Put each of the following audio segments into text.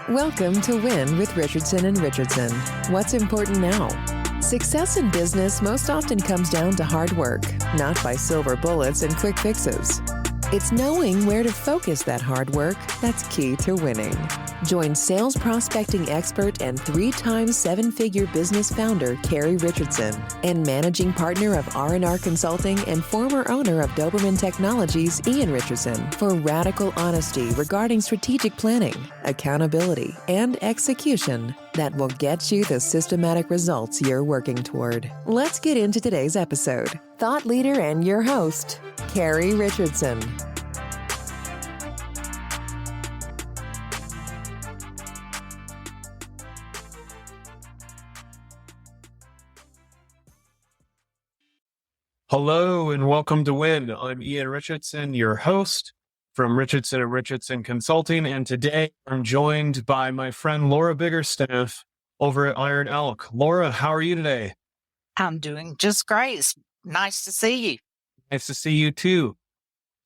Welcome to Win with Richardson and Richardson. What's important now? Success in business most often comes down to hard work, not by silver bullets and quick fixes. It's knowing where to focus that hard work that's key to winning. Join sales prospecting expert and 3-time seven-figure business founder Carrie Richardson and managing partner of R&R Consulting and former owner of Doberman Technologies, Ian Richardson, for radical honesty regarding strategic planning, accountability, and execution that will get you the systematic results you're working toward. Let's get into today's episode. Thought leader and your host, Carrie Richardson. Hello and welcome to WIN. I'm Ian Richardson, your host from Richardson & Richardson Consulting, and today I'm joined by my friend Laura Biggerstaff over at IRON ELK. Laura, how are you today? I'm doing just great. It's nice to see you. Nice to see you too.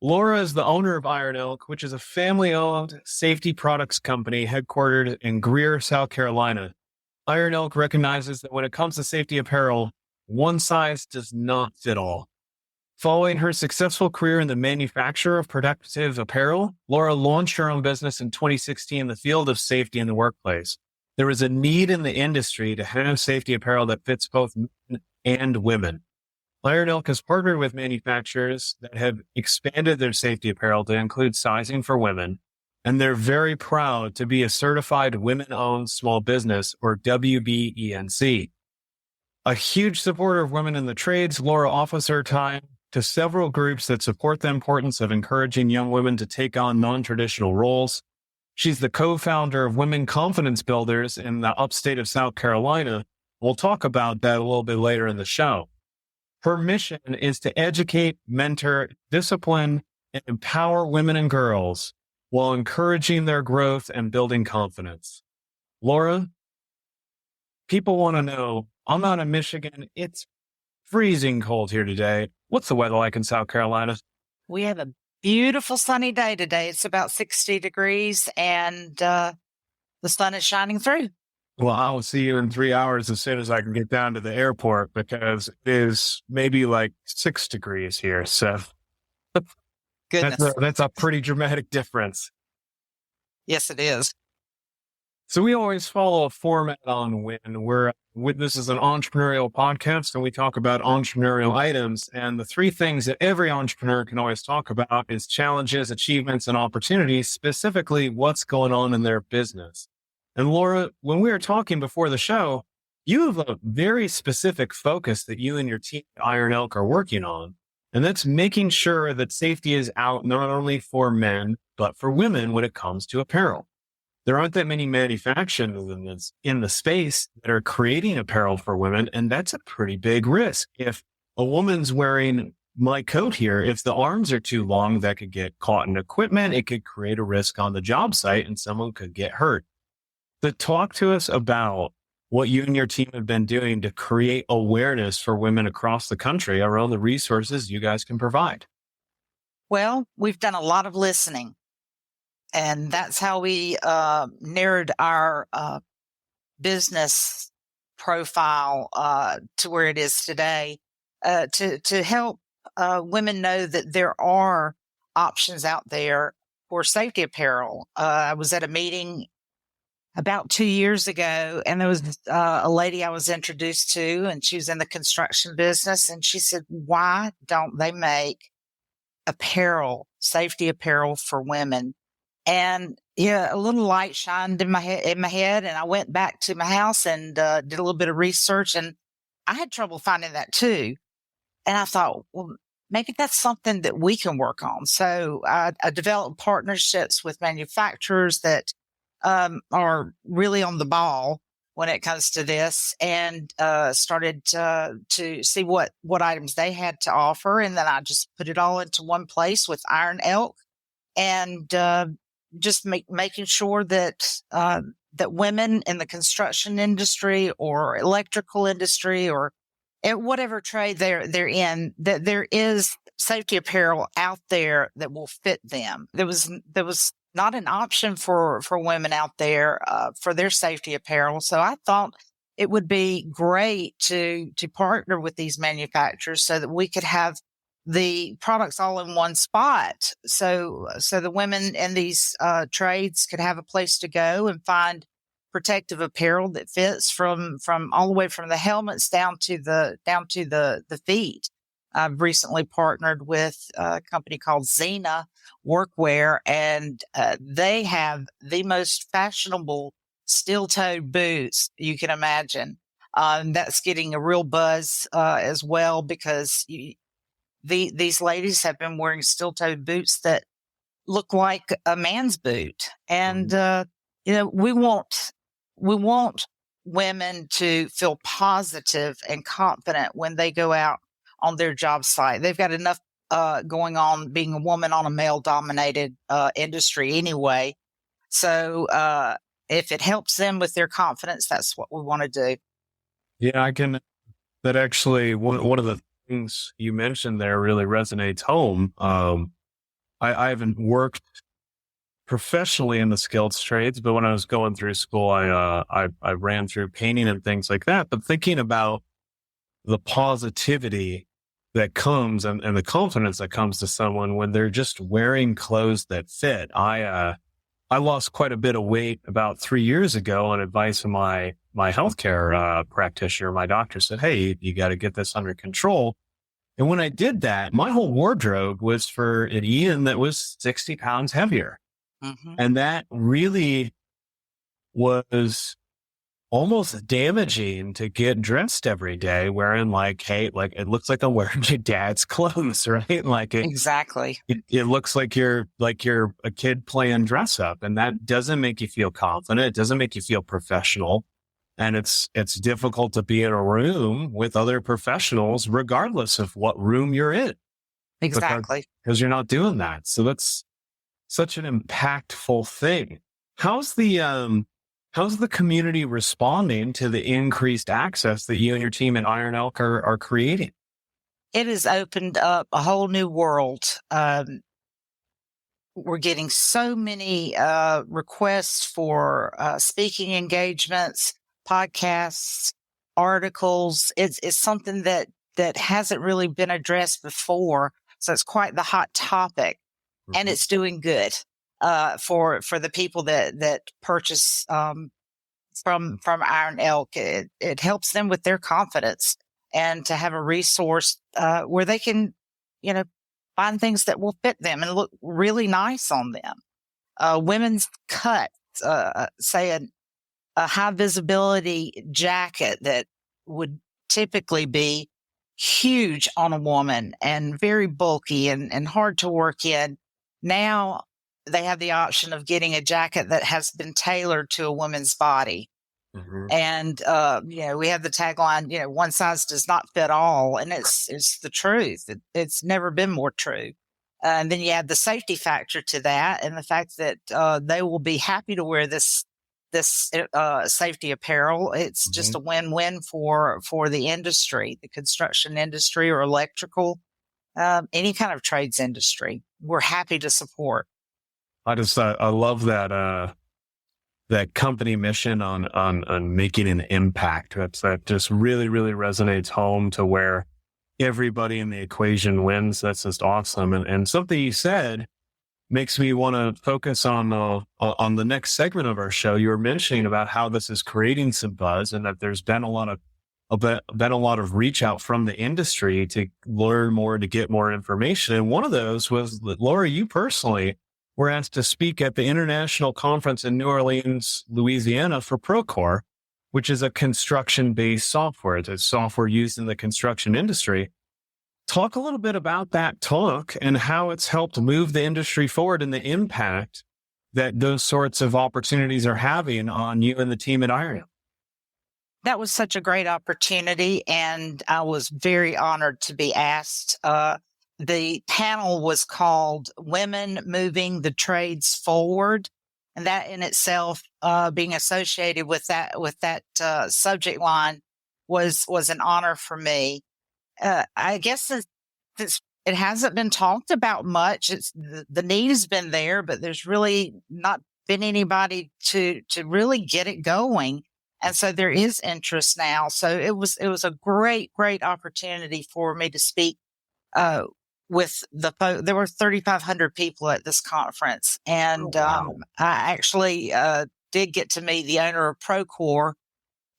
Laura is the owner of IRON ELK, which is a family-owned safety products company headquartered in Greer, South Carolina. IRON ELK recognizes that when it comes to safety apparel, one size does not fit all. Following her successful career in the manufacture of protective apparel, Laura launched her own business in 2016 in the field of safety in the workplace. There is a need in the industry to have safety apparel that fits both men and women. IRON ELK has partnered with manufacturers that have expanded their safety apparel to include sizing for women, and they're very proud to be a certified women-owned small business, or WBENC. A huge supporter of women in the trades, Laura offers her time to several groups that support the importance of encouraging young women to take on non-traditional roles. She's the co-founder of Women Confidence Builders in the Upstate of South Carolina. We'll talk about that a little bit later in the show. Her mission is to educate, mentor, discipline, and empower women and girls while encouraging their growth and building confidence. Laura, people want to know, I'm out in Michigan. It's freezing cold here today. What's the weather like in South Carolina? We have a beautiful sunny day today. It's about 60 degrees and the sun is shining through. Well, I'll see you in 3 hours as soon as I can get down to the airport because it is maybe like 6 degrees here. So Goodness. that's a pretty dramatic difference. Yes, it is. So we always follow a format on WIN. This is an entrepreneurial podcast, and we talk about entrepreneurial items. And the three things that every entrepreneur can always talk about is challenges, achievements, and opportunities, specifically what's going on in their business. And Laura, when we were talking before the show, you have a very specific focus that you and your team at IRON ELK are working on. And that's making sure that safety is out not only for men, but for women when it comes to apparel. There aren't that many manufacturers in the space that are creating apparel for women, and that's a pretty big risk. If a woman's wearing my coat here, if the arms are too long, that could get caught in equipment. It could create a risk on the job site, and someone could get hurt. So talk to us about what you and your team have been doing to create awareness for women across the country around the resources you guys can provide. Well, we've done a lot of listening. And that's how we narrowed our business profile to where it is today, to help women know that there are options out there for safety apparel. I was at a meeting about 2 years ago, and there was a lady I was introduced to, and she was in the construction business, and she said, "Why don't they make apparel, safety apparel for women?" And yeah, a little light shined in my head, and I went back to my house and did a little bit of research, and I had trouble finding that too. And I thought, well, maybe that's something that we can work on. So I developed partnerships with manufacturers that are really on the ball when it comes to this, and started to see what items they had to offer, and then I just put it all into one place with IRON ELK, and just making sure that that women in the construction industry or electrical industry or whatever trade they're in, that there is safety apparel out there that will fit them. There was not an option for women out there for their safety apparel. So I thought it would be great to partner with these manufacturers so that we could have the products all in one spot. So the women in these trades could have a place to go and find protective apparel that fits from all the way from the helmets down to the feet. I've recently partnered with a company called Xena Workwear, and they have the most fashionable steel-toed boots you can imagine. That's getting a real buzz as well, because these ladies have been wearing steel-toed boots that look like a man's boot. And, we want women to feel positive and confident when they go out on their job site. They've got enough going on being a woman on a male-dominated industry anyway. So if it helps them with their confidence, that's what we want to do. Yeah, that actually, one of the things you mentioned there really resonates home. I haven't worked professionally in the skilled trades, but when I was going through school, I ran through painting and things like that. But thinking about the positivity that comes and the confidence that comes to someone when they're just wearing clothes that fit. I lost quite a bit of weight about 3 years ago on advice of my healthcare practitioner. My doctor said, "Hey, you got to get this under control." And when I did that, my whole wardrobe was for an Ian that was 60 pounds heavier. Mm-hmm. And that really was almost damaging to get dressed every day wearing it looks like I'm wearing your dad's clothes, right? Exactly. It looks like you're a kid playing dress up, and that doesn't make you feel confident. It doesn't make you feel professional. And it's difficult to be in a room with other professionals, regardless of what room you're in. Exactly. Because you're not doing that. So that's such an impactful thing. How's the community responding to the increased access that you and your team at Iron Elk are creating? It has opened up a whole new world. We're getting so many requests for speaking engagements, podcasts, articles. It's something that hasn't really been addressed before. So it's quite the hot topic, and it's doing good for the people that purchase from Iron Elk. It helps them with their confidence, and to have a resource where they can, find things that will fit them and look really nice on them. Women's cuts, say a high visibility jacket that would typically be huge on a woman and very bulky and hard to work in. Now they have the option of getting a jacket that has been tailored to a woman's body. Mm-hmm. And, we have the tagline, one size does not fit all. And it's the truth. It's never been more true. And then you add the safety factor to that, and the fact that they will be happy to wear this safety apparel. It's just a win-win for the industry, the construction industry or electrical, any kind of trades industry. We're happy to support. I love that company mission on making an impact. That just really, really resonates home to where everybody in the equation wins. That's just awesome. And something you said makes me want to focus on the next segment of our show. You were mentioning about how this is creating some buzz, and that there's been a lot of reach out from the industry to learn more, to get more information. And one of those was that, Laura, you personally were asked to speak at the international conference in New Orleans, Louisiana for Procore, which is a construction-based software. It's a software used in the construction industry. Talk a little bit about that talk and how it's helped move the industry forward and the impact that those sorts of opportunities are having on you and the team at Iron. That was such a great opportunity, and I was very honored to be asked. The panel was called Women Moving the Trades Forward. And that in itself, being associated with that subject line was an honor for me. I guess since it hasn't been talked about much. It's the need has been there, but there's really not been anybody to really get it going. And so there is interest now. So it was a great opportunity for me to speak with there were 3,500 people at this conference. And I actually did get to meet the owner of Procore.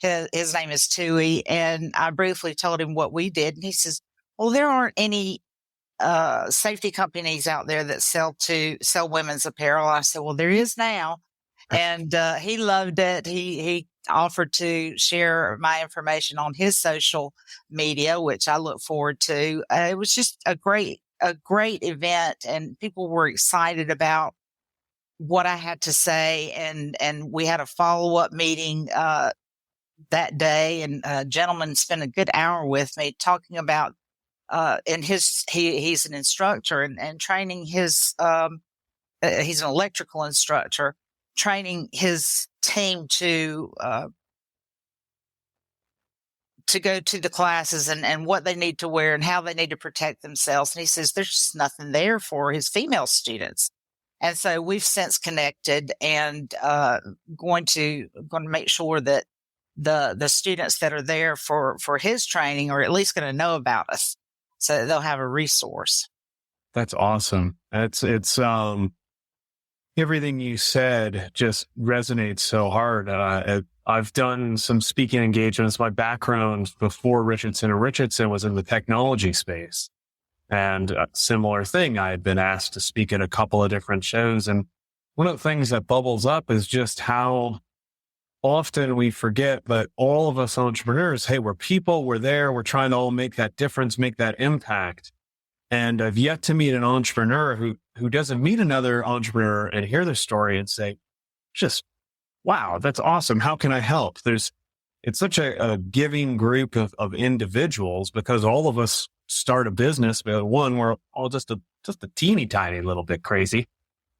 His name is Tui. And I briefly told him what we did. And he says, well, there aren't any safety companies out there that sell women's apparel. I said, well, there is now. And he loved it. He offered to share my information on his social media, which I look forward to. It was just a great event, and people were excited about what I had to say. And we had a follow-up meeting that day, and a gentleman spent a good hour with me talking about he's an instructor and training his he's an electrical instructor, training his team to go to the classes and what they need to wear and how they need to protect themselves. And he says there's just nothing there for his female students. And so we've since connected and going to make sure that the students that are there for his training are at least going to know about us, so that they'll have a resource. That's awesome. It's everything you said just resonates so hard. I've done some speaking engagements. My background before Richardson and Richardson was in the technology space. And a similar thing, I had been asked to speak at a couple of different shows. And one of the things that bubbles up is just how often we forget that all of us entrepreneurs, hey, we're people, we're there, we're trying to all make that difference, make that impact. And I've yet to meet an entrepreneur who doesn't meet another entrepreneur and hear their story and say, just, wow, that's awesome. How can I help? It's such a giving group of individuals, because all of us start a business. But one, we're all just a teeny tiny little bit crazy.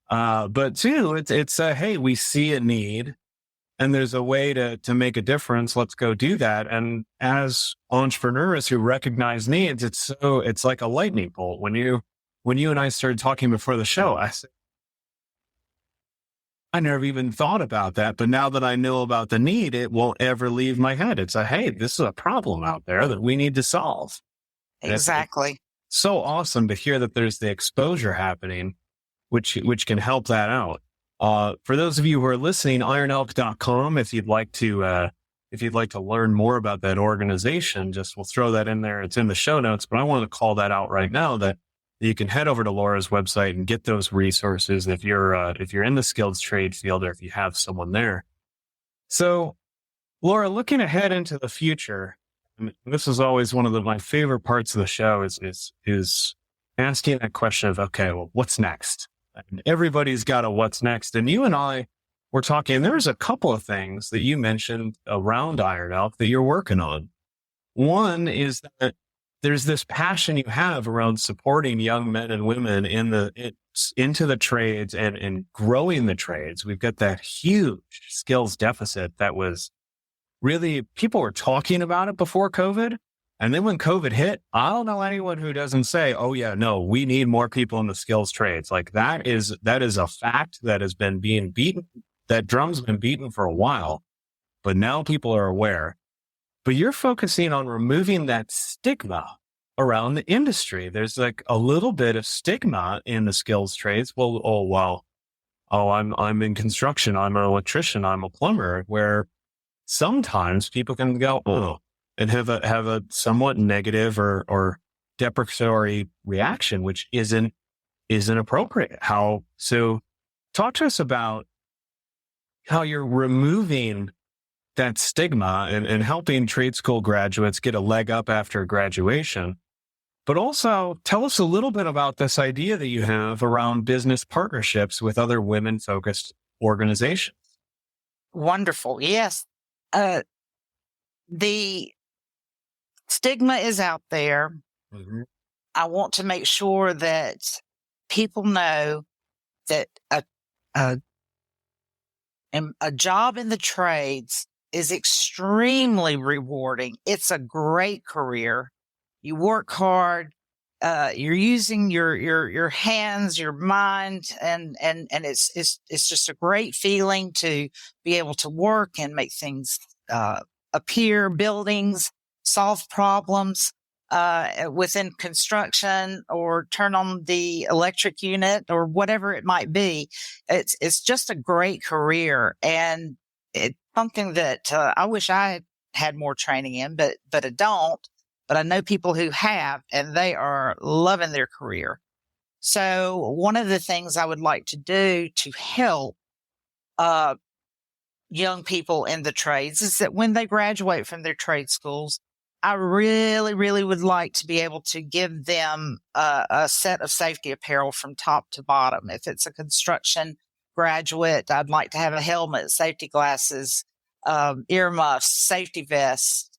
But two, it's hey, we see a need and there's a way to make a difference. Let's go do that. And as entrepreneurs who recognize needs, it's like a lightning bolt. When you and I started talking before the show, I said, I never even thought about that. But now that I know about the need, it won't ever leave my head. It's hey, this is a problem out there that we need to solve. Exactly. It's so awesome to hear that there's the exposure happening, which can help that out. For those of you who are listening, ironelk.com, if you'd like to learn more about that organization, we'll throw that in there. It's in the show notes, but I want to call that out right now that you can head over to Laura's website and get those resources if you're in the skilled trade field or if you have someone there. So, Laura, looking ahead into the future, and this is always one of my favorite parts of the show is asking that question of, okay, well, what's next? And everybody's got a what's next. And you and I were talking, there's a couple of things that you mentioned around Iron Elk that you're working on. One is that there's this passion you have around supporting young men and women into the trades and growing the trades. We've got that huge skills deficit that was really, people were talking about it before COVID. And then when COVID hit, I don't know anyone who doesn't say, oh yeah, no, we need more people in the skills trades. Like that is a fact that has been being beaten. That drum's been beaten for a while, but now people are aware. But you're focusing on removing that stigma around the industry. There's like a little bit of stigma in the skills trades. I'm in construction. I'm an electrician. I'm a plumber, where sometimes people can go, oh, and have a somewhat negative or deprecatory reaction, which isn't appropriate. So talk to us about how you're removing that stigma and helping trade school graduates get a leg up after graduation. But also tell us a little bit about this idea that you have around business partnerships with other women-focused organizations. Wonderful. Yes. The stigma is out there. Mm-hmm. I want to make sure that people know that a job in the trades is extremely rewarding. It's a great career. You work hard, you're using your hands, your mind, and it's just a great feeling to be able to work and make things appear, buildings, solve problems within construction, or turn on the electric unit or whatever it might be. It's just a great career, and it's something that I wish I had more training in, but I don't. But I know people who have, and they are loving their career. So one of the things I would like to do to help young people in the trades is that when they graduate from their trade schools, I really, really would like to be able to give them a set of safety apparel from top to bottom. If it's a construction graduate, I'd like to have a helmet, safety glasses, earmuffs, safety vests,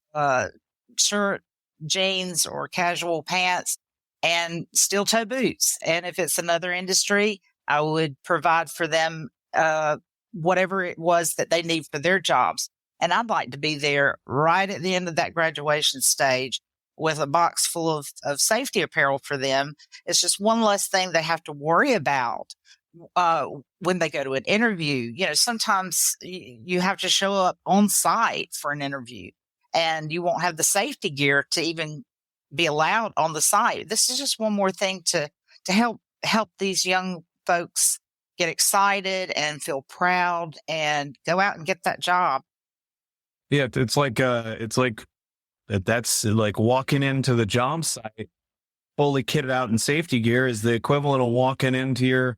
shirt, jeans, or casual pants, and steel toe boots. And if it's another industry, I would provide for them whatever it was that they need for their jobs. And I'd like to be there right at the end of that graduation stage with a box full of safety apparel for them. It's just one less thing they have to worry about when they go to an interview. Sometimes you have to show up on site for an interview, and you won't have the safety gear to even be allowed on the site. This is just one more thing to help these young folks get excited and feel proud and go out and get that job. Yeah, it's like that's like walking into the job site fully kitted out in safety gear is the equivalent of walking into your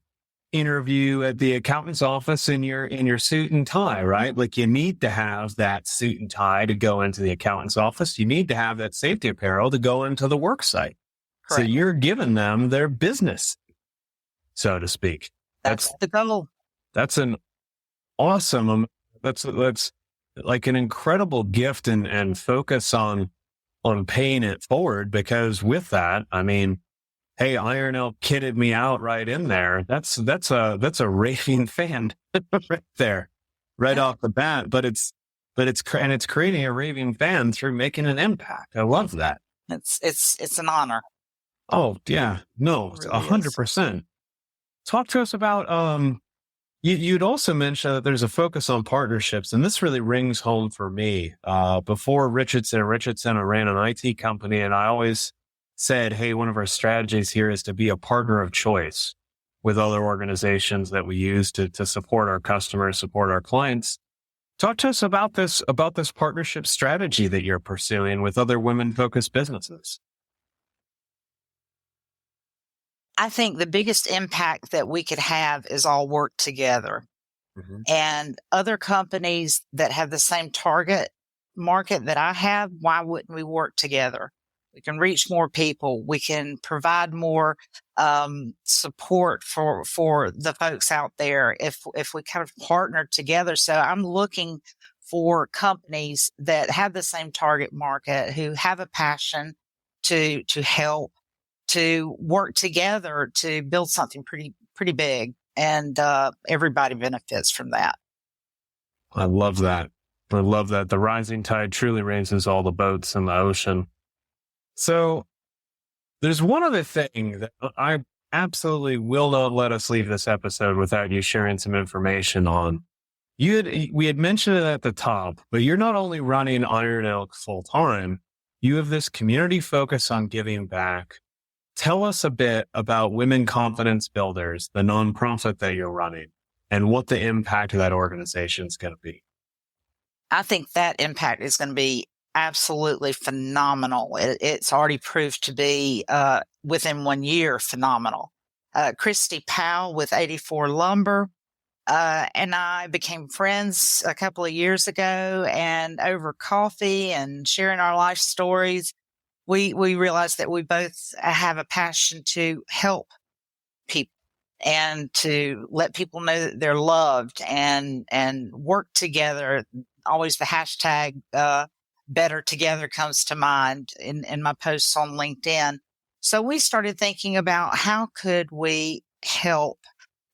interview at the accountant's office in your suit and tie, right? Like, you need to have that suit and tie to go into the accountant's office. You need to have that safety apparel to go into the work site. Correct. So you're giving them their business, so to speak. That's the goal. That's an awesome, that's like an incredible gift and focus on paying it forward, because with that, I mean, hey, IRON ELK kitted me out right in there. That's a raving fan right there, right off the bat. But it's creating a raving fan through making an impact. I love that. It's an honor. Oh yeah, no, 100%. Talk to us about you'd also mentioned that there's a focus on partnerships, and this really rings home for me. Before Richardson, I ran an IT company, and I always said, hey, one of our strategies here is to be a partner of choice with other organizations that we use to support our customers, support our clients. Talk to us about this partnership strategy that you're pursuing with other women-focused businesses. I think the biggest impact that we could have is all work together. Mm-hmm. And other companies that have the same target market that I have, why wouldn't we work together? We can reach more people. We can provide more support for the folks out there if we kind of partner together. So I'm looking for companies that have the same target market, who have a passion to help, to work together to build something pretty big, and everybody benefits from that. I love that. The rising tide truly raises all the boats in the ocean. So there's one other thing that I absolutely will not let us leave this episode without you sharing some information on. We had mentioned it at the top, but you're not only running IRON ELK full time, you have this community focus on giving back. Tell us a bit about Women Confidence Builders, the nonprofit that you're running, and what the impact of that organization is going to be. I think that impact is going to be absolutely phenomenal. It's already proved to be, within 1 year, phenomenal. Christy Powell with 84 Lumber and I became friends a couple of years ago, and over coffee and sharing our life stories, we realized that we both have a passion to help people and to let people know that they're loved, and work together. Always the hashtag better together comes to mind in my posts on LinkedIn. So we started thinking about how could we help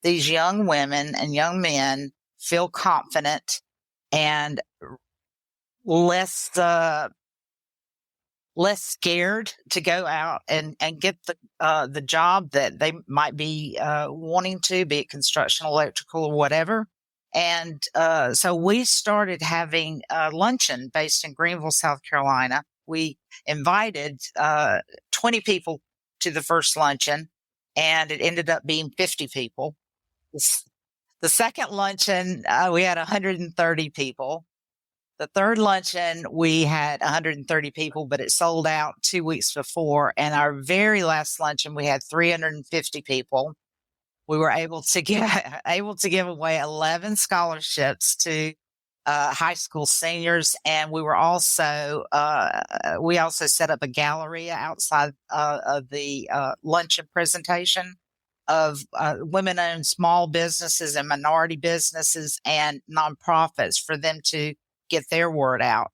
these young women and young men feel confident and less less scared to go out and get the job that they might be wanting to, be it construction, electrical, or whatever. And so we started having a luncheon based in Greenville, South Carolina. We invited 20 people to the first luncheon, and it ended up being 50 people. The second luncheon, we had 130 people. The third luncheon, we had 130 people, but it sold out 2 weeks before. And our very last luncheon, we had 350 people. We were able to give away 11 scholarships to high school seniors, and we also set up a gallery outside of the luncheon presentation of women-owned small businesses and minority businesses and nonprofits for them to get their word out.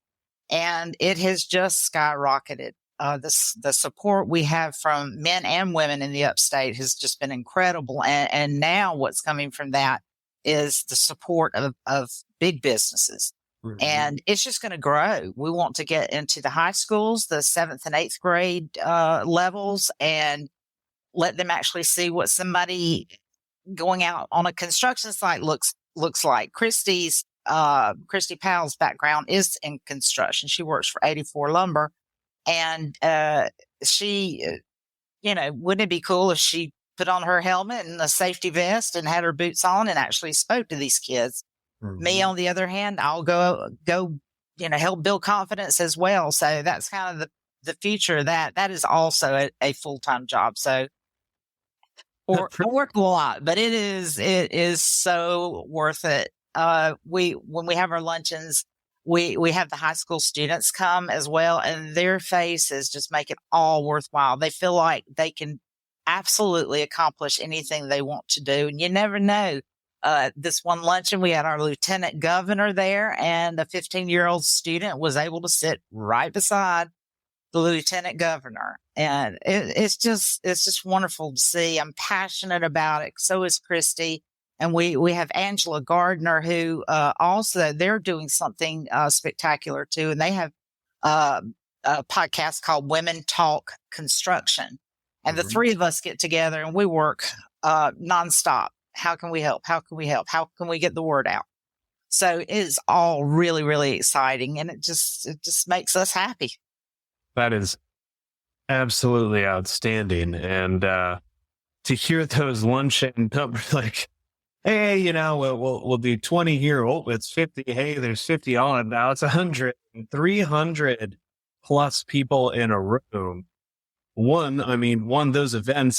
And it has just skyrocketed. The support we have from men and women in the upstate has just been incredible. And now what's coming from that is the support of big businesses. Mm-hmm. And it's just going to grow. We want to get into the high schools, the 7th and 8th grade levels, and let them actually see what somebody going out on a construction site looks like. Christy Powell's background is in construction. She works for 84 Lumber. And she, wouldn't it be cool if she put on her helmet and a safety vest and had her boots on and actually spoke to these kids? Mm-hmm. Me, on the other hand, I'll go, help build confidence as well. So that's kind of the future. That is also a full-time job. So, or I work a lot, but it is so worth it. When we have our luncheons, we have the high school students come as well, and their faces just make it all worthwhile. They feel like they can absolutely accomplish anything they want to do. And you never know. This one luncheon, we had our lieutenant governor there, and a 15-year-old student was able to sit right beside the lieutenant governor. And it's just wonderful to see. I'm passionate about it. So is Christy. And we have Angela Gardner, who also, they're doing something spectacular too. And they have a podcast called Women Talk Construction. And the three of us get together and we work nonstop. How can we help? How can we help? How can we get the word out? So it is all really, really exciting. And it just makes us happy. That is absolutely outstanding. And to hear those luncheon numbers, like, hey, we'll do 20 here. Oh, it's 50. Hey, there's 50 on. Now it's 100, 300 plus people in a room. Those event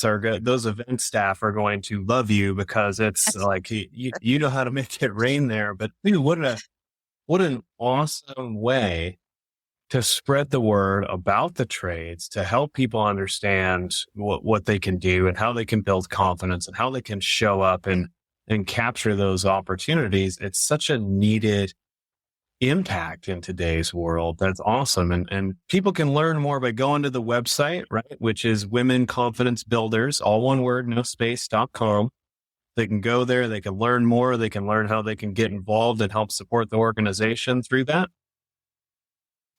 staff are going to love you because it's like, you know how to make it rain there. But dude, what an awesome way to spread the word about the trades, to help people understand what they can do and how they can build confidence and how they can show up and capture those opportunities. It's such a needed impact in today's world. That's awesome. And people can learn more by going to the website, right? Which is Women Confidence Builders, all one word, no space.com. They can go there. They can learn more. They can learn how they can get involved and help support the organization through that.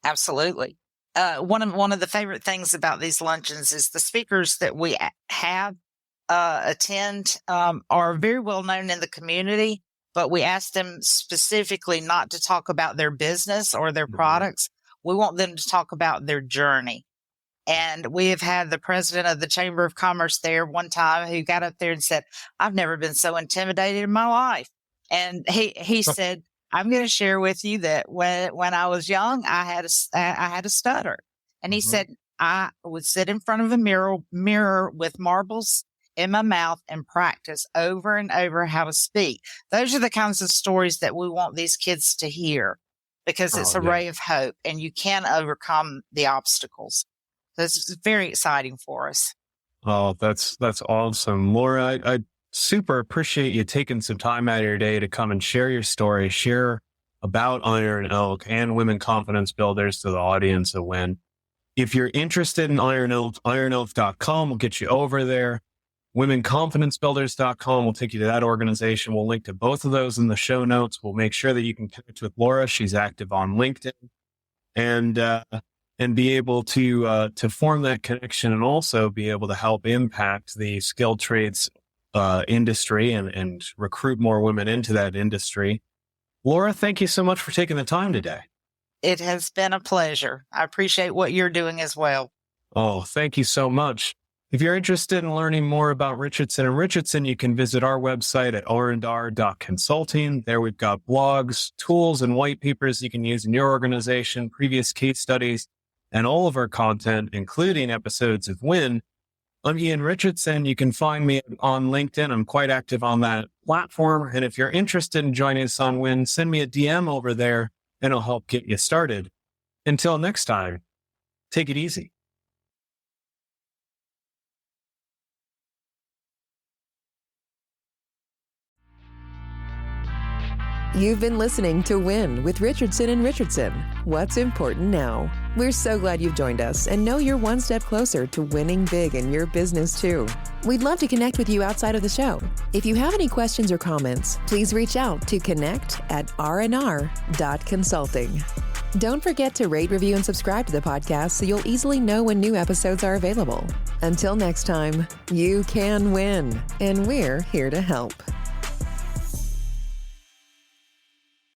Absolutely. One of the favorite things about these luncheons is the speakers that we have attend are very well known in the community, but we ask them specifically not to talk about their business or their products. We want them to talk about their journey. And we have had the president of the Chamber of Commerce there one time who got up there and said, I've never been so intimidated in my life. And he said, I'm going to share with you that when I was young, I had a stutter. And he said, I would sit in front of a mirror with marbles in my mouth and practice over and over how to speak. Those are the kinds of stories that we want these kids to hear, because it's a ray of hope and you can overcome the obstacles. This is very exciting for us. Oh, that's awesome. Laura, I super appreciate you taking some time out of your day to come and share your story, share about Iron Elk and Women Confidence Builders to the audience of WIN. If you're interested in Iron Elk, ironelk.com will get you over there. WomenConfidenceBuilders.com will take you to that organization. We'll link to both of those in the show notes. We'll make sure that you can connect with Laura. She's active on LinkedIn. And and be able to form that connection and also be able to help impact the skilled trades industry and recruit more women into that industry. Laura, thank you so much for taking the time today. It has been a pleasure. I appreciate what you're doing as well. Oh, thank you so much. If you're interested in learning more about Richardson & Richardson, you can visit our website at r&r.consulting. There we've got blogs, tools, and white papers you can use in your organization, previous case studies, and all of our content, including episodes of WIN. I'm Ian Richardson. You can find me on LinkedIn. I'm quite active on that platform. And if you're interested in joining us on WIN, send me a DM over there and it'll help get you started. Until next time, take it easy. You've been listening to WIN with Richardson & Richardson. What's important now? We're so glad you've joined us and know you're one step closer to winning big in your business too. We'd love to connect with you outside of the show. If you have any questions or comments, please reach out to connect@rnr.consulting. Don't forget to rate, review, and subscribe to the podcast so you'll easily know when new episodes are available. Until next time, you can win, and we're here to help.